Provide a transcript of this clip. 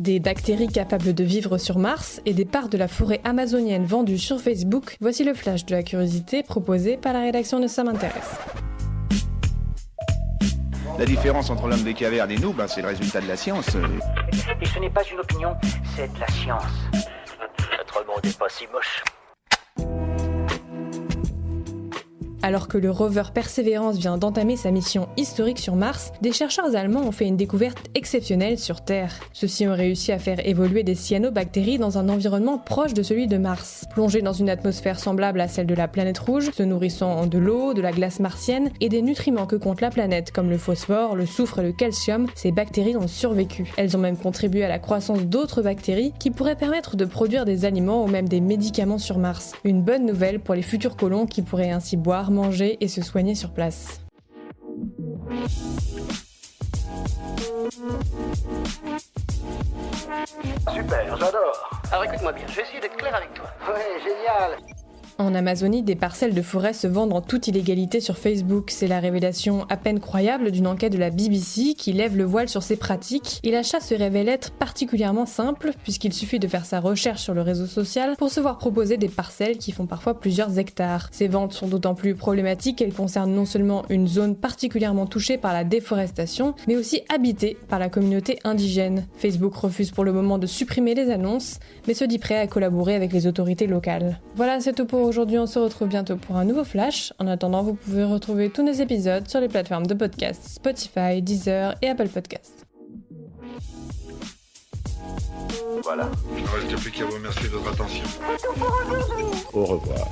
Des bactéries capables de vivre sur Mars et des parts de la forêt amazonienne vendues sur Facebook, voici le flash de la curiosité proposé par la rédaction de Ça m'intéresse. La différence entre l'homme des cavernes et nous, c'est le résultat de la science. Et ce n'est pas une opinion, c'est de la science. Notre monde n'est pas si moche. Alors que le rover Perseverance vient d'entamer sa mission historique sur Mars, des chercheurs allemands ont fait une découverte exceptionnelle sur Terre. Ceux-ci ont réussi à faire évoluer des cyanobactéries dans un environnement proche de celui de Mars. Plongées dans une atmosphère semblable à celle de la planète rouge, se nourrissant de l'eau, de la glace martienne et des nutriments que compte la planète comme le phosphore, le soufre et le calcium, ces bactéries ont survécu. Elles ont même contribué à la croissance d'autres bactéries qui pourraient permettre de produire des aliments ou même des médicaments sur Mars. Une bonne nouvelle pour les futurs colons qui pourraient ainsi boire, manger et se soigner sur place. Super, j'adore. Alors écoute-moi bien, je vais essayer d'être clair avec toi. Ouais, génial. En Amazonie, des parcelles de forêt se vendent en toute illégalité sur Facebook. C'est la révélation à peine croyable d'une enquête de la BBC qui lève le voile sur ces pratiques. Et l'achat se révèle être particulièrement simple puisqu'il suffit de faire sa recherche sur le réseau social pour se voir proposer des parcelles qui font parfois plusieurs hectares. Ces ventes sont d'autant plus problématiques qu'elles concernent non seulement une zone particulièrement touchée par la déforestation, mais aussi habitée par la communauté indigène. Facebook refuse pour le moment de supprimer les annonces, mais se dit prêt à collaborer avec les autorités locales. Voilà, c'est tout pour aujourd'hui, on se retrouve bientôt pour un nouveau flash. En attendant, vous pouvez retrouver tous nos épisodes sur les plateformes de podcast Spotify, Deezer et Apple Podcasts. Voilà. Il ne reste plus qu'à vous remercier de votre attention. Au revoir.